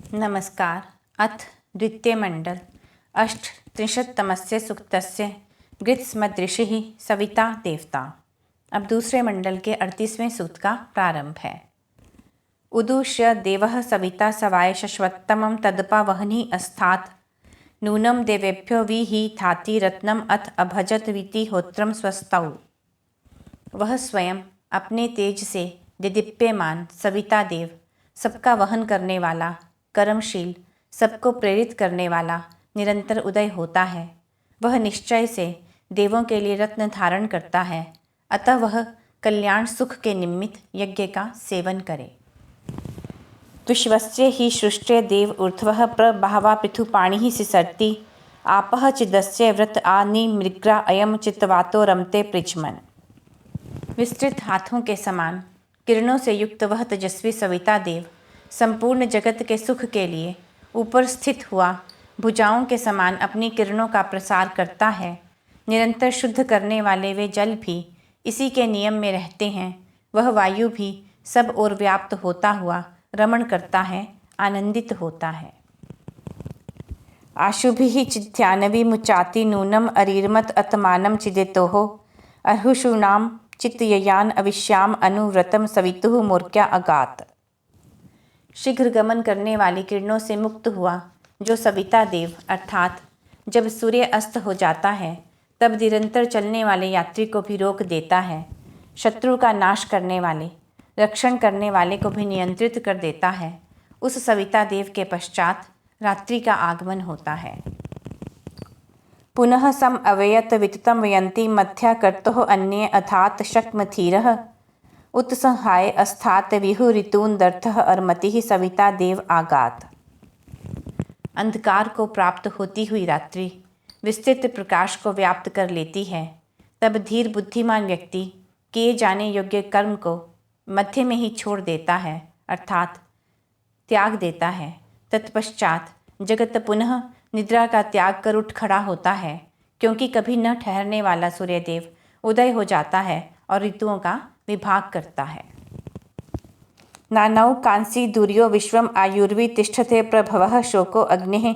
नमस्कार। अथ द्वितीयमण्डल अष्टत्रिंशत्तमस्य सूक्तस्य ग्रीत्स्मदृषिः सविता देवता। अब दूसरे मंडल के 38वें सूक्त का प्रारंभ है। उदुष्य देवः सविता सवाय शश्वत्तमं तदपा वह्नि अस्तात् नूनं देवेभ्यो विहि थाति रत्नम अथ अभजत विति होत्रम स्वस्तौ। वह स्वयं अपने तेज से दिदीप्यमान सविता देव, सबका वहन करने वाला, कर्मशील, सबको प्रेरित करने वाला निरंतर उदय होता है। वह निश्चय से देवों के लिए रत्न धारण करता है, अतः वह कल्याण सुख के निमित्त यज्ञ का सेवन करे। विश्वस्य ही सृष्टे देव ऊर्ध्वः प्रबहवा पृथुपाणिः सिसर्ति आपः चिदस्य व्रत आ निमृग्रा अयम चित्तवातो रमते पृच्छमन्। विस्तृत हाथों के समान किरणों से युक्त वह तेजस्वी सविता देव संपूर्ण जगत के सुख के लिए ऊपर स्थित हुआ भुजाओं के समान अपनी किरणों का प्रसार करता है। निरंतर शुद्ध करने वाले वे जल भी इसी के नियम में रहते हैं। वह वायु भी सब ओर व्याप्त होता हुआ रमण करता है, आनंदित होता है। आशुभिः चिद्ध्यानवि मुचाति नूनम अरीरमत अतमानम चिदेतोः अर्हुषूणाम चित्तययान अविश्याम अनुव्रतम सवितुः मूर्ख्या अगात। शीघ्र गमन करने वाली किरणों से मुक्त हुआ जो सविता देव अर्थात जब सूर्य अस्त हो जाता है तब निरंतर चलने वाले यात्री को भी रोक देता है। शत्रु का नाश करने वाले, रक्षण करने वाले को भी नियंत्रित कर देता है। उस सविता देव के पश्चात रात्रि का आगमन होता है। पुनः सम अवयत विततम वयंती मध्या कर्तुः अन्ये अथात शक्मथीरः उत्सहाय अस्थात विहु ऋतून दर्थः अर्मतिः सविता देव आगात। अंधकार को प्राप्त होती हुई रात्रि विस्तृत प्रकाश को व्याप्त कर लेती है। तब धीर बुद्धिमान व्यक्ति किए जाने योग्य कर्म को मध्य में ही छोड़ देता है, अर्थात त्याग देता है। तत्पश्चात जगत पुनः निद्रा का त्याग कर उठ खड़ा होता है, क्योंकि कभी न ठहरने वाला सूर्यदेव उदय हो जाता है और ऋतुओं का विभाग करता है। नानौ कांसी दूर्यो विश्वम आयुर्वी तिष्ठते प्रभवः शोको अग्निः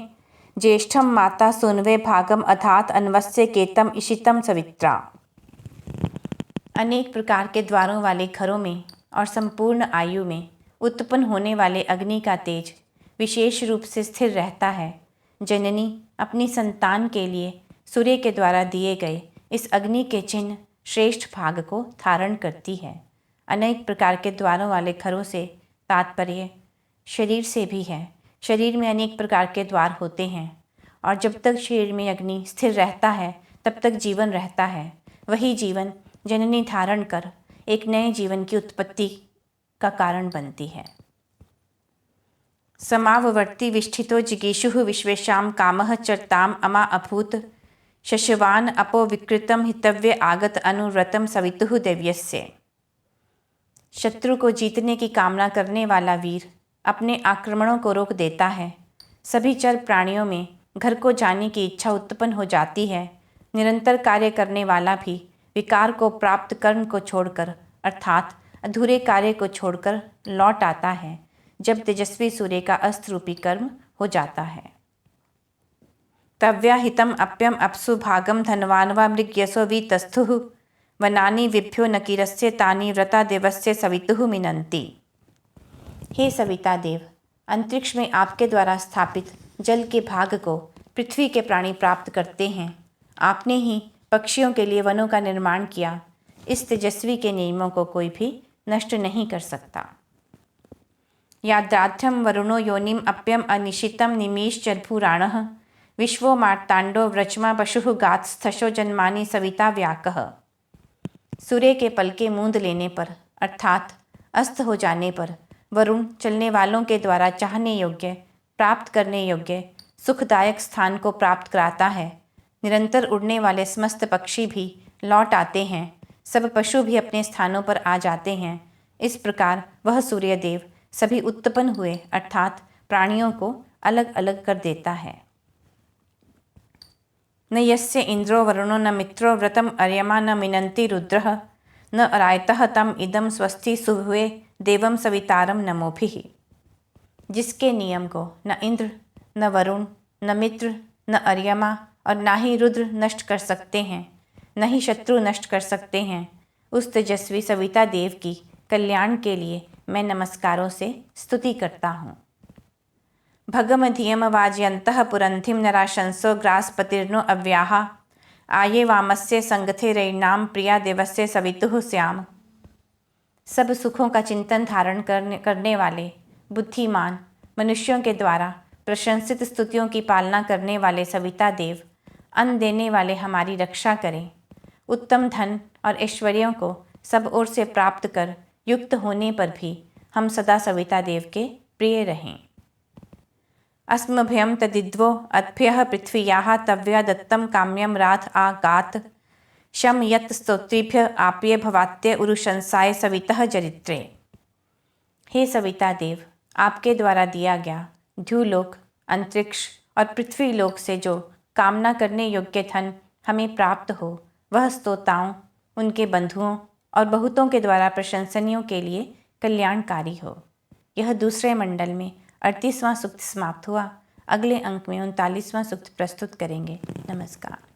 ज्येष्ठम माता सुन्वे भागम अथात अन्वस्य केतम इशितम सवित्रा। अनेक प्रकार के द्वारों वाले घरों में और संपूर्ण आयु में उत्पन्न होने वाले अग्नि का तेज विशेष रूप से स्थिर रहता है। जननी अपनी संतान के लिए सूर्य के द्वारा दिए गए इस अग्नि के चिन्ह श्रेष्ठ भाग को धारण करती है। अनेक प्रकार के द्वारों वाले घरों से तात्पर्य शरीर से भी है। शरीर में अनेक प्रकार के द्वार होते हैं और जब तक शरीर में अग्नि स्थिर रहता है तब तक जीवन रहता है। वही जीवन जननी धारण कर एक नए जीवन की उत्पत्ति का कारण बनती है। समाववर्ती विष्ठितो जिगीषुः विश्वेशां कामः चरताम अमा अभूत शशवान अपो विकृतम हितव्य आगत अनुव्रतम सवितुः देव्यस्य। शत्रु को जीतने की कामना करने वाला वीर अपने आक्रमणों को रोक देता है। सभी चर प्राणियों में घर को जाने की इच्छा उत्पन्न हो जाती है। निरंतर कार्य करने वाला भी विकार को प्राप्त कर्म को छोड़कर अर्थात अधूरे कार्य को छोड़कर लौट आता है जब तेजस्वी सूर्य का अस्त्र रूपी कर्म हो जाता है। तव्याहितम अप्यम अप्सु भागम धनवान्वा मृग्यसो वितस्थुः वनानि विभ्यो नकीरस्य तानि व्रता देवस्य सवितुः मिनन्ति। हे सविता देव, अंतरिक्ष में आपके द्वारा स्थापित जल के भाग को पृथ्वी के प्राणी प्राप्त करते हैं। आपने ही पक्षियों के लिए वनों का निर्माण किया। इस तेजस्वी के नियमों को कोई भी नष्ट नहीं कर सकता। याद्राध्यम वरुणो योनिम अप्यम अनिशितम निमीश्चर्भुराणः विश्वो मार्तांडो व्रजमा पशुः गात स्थशो जन्मानि सविता व्याकः। सूर्य के पलके मूंद लेने पर अर्थात अस्त हो जाने पर वरुण चलने वालों के द्वारा चाहने योग्य, प्राप्त करने योग्य सुखदायक स्थान को प्राप्त कराता है। निरंतर उड़ने वाले समस्त पक्षी भी लौट आते हैं। सब पशु भी अपने स्थानों पर आ जाते हैं। इस प्रकार वह सूर्यदेव सभी उत्पन्न हुए अर्थात प्राणियों को अलग अलग कर देता है। न यस्य इंद्रो वरुणो न मित्रो व्रतम अर्यमा न मिनन्ति रुद्रः न अरायतः तम इदम स्वस्ति सुहुए देवम सवितारम नमोभिः। जिसके नियम को न इंद्र, न वरुण, न मित्र, न अर्यमा और न ही रुद्र नष्ट कर सकते हैं, न ही शत्रु नष्ट कर सकते हैं, उस तेजस्वी सविता देव की कल्याण के लिए मैं नमस्कारों से स्तुति करता हूँ। भगमधियम वाजयन्तः पुरंधिम नराशंसो ग्रासपतिर्नो अव्याहा आये वामस्य संगथे रैणाम प्रिया देवस्य सवितुः श्याम। सब सुखों का चिंतन धारण करने वाले बुद्धिमान मनुष्यों के द्वारा प्रशंसित स्तुतियों की पालना करने वाले सविता देव अन्न देने वाले हमारी रक्षा करें। उत्तम धन और ऐश्वर्यों को सब ओर से प्राप्त कर युक्त होने पर भी हम सदा सविता देव के प्रिय रहें। अस्मभ्यं तदिद्वो अद्भ्यः पृथ्व्याः तव्या दत्तं काम्यं राथ आ गात शम यत् स्तोत्रिभ्य आप्य भवात्य उरुशंसाय सवितः चरित्रे। हे सविता देव, आपके द्वारा दिया गया ध्युलोक, अंतरिक्ष और पृथ्वी लोक से जो कामना करने योग्य धन हमें प्राप्त हो, वह स्तोताओं, उनके बंधुओं और बहुतों के द्वारा प्रशंसनियों के लिए कल्याणकारी हो। यह दूसरे मंडल में 38वां सूक्त समाप्त हुआ। अगले अंक में 39वां सूक्त प्रस्तुत करेंगे। नमस्कार।